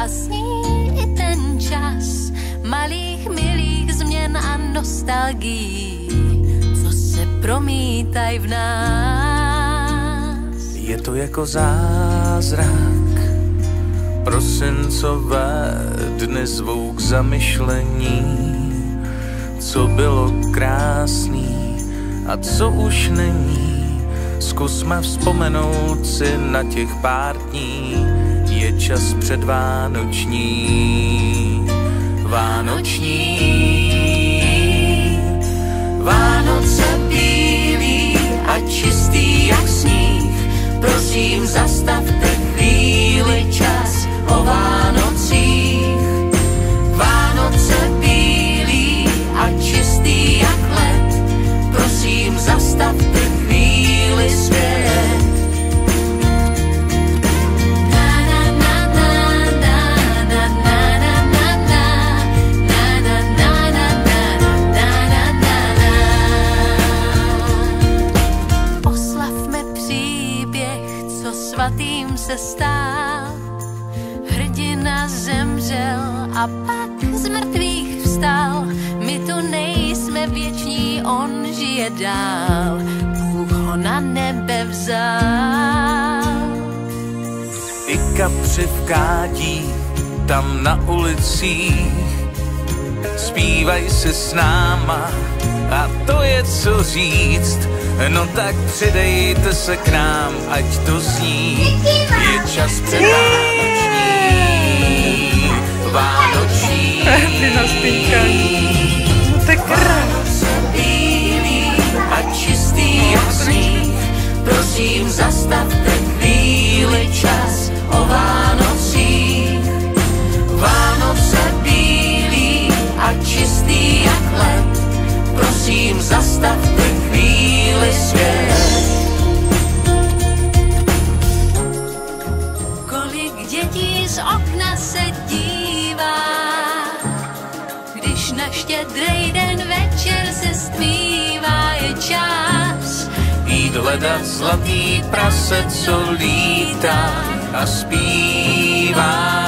a sní i ten čas malých milých změn a nostalgií, co se promítaj v nás. Je to jako zázrak, prosincové dny zvou k zamyšlení, co bylo krásný a co už není. Zkusme vzpomenout si na těch pár dní, je čas předvánoční. Vánoční, Vánoce bílý a čistý jak sníh, prosím zastavte chvíli čas o Vánocích. Vánoce bílý a čistý jak led, prosím zastavte chvíli svět. Oslavme příběh, co svatým se stál. Hrdina zemřel a pak z mrtvých vstal. My tu nejsme věční, on žije dál. Bůh ho na nebe vzal. I kapři v kádí, tam na ulicích, zpívaj si s náma a to je co říct. No tak přidejte se k nám, ať to zní. Je čas předvánoční, vánoční. Vánoce bílý a čistý jak sníh, prosím zastavte chvíli čas o Vánocích. Vánoce bílý a čistý jak led, prosím zastavte chvíli svět. Kolik dětí z okna se dívá, když na Štědrý den večer se stmívá. Je čas jít hledat zlatý prase, co lítá a zpívá.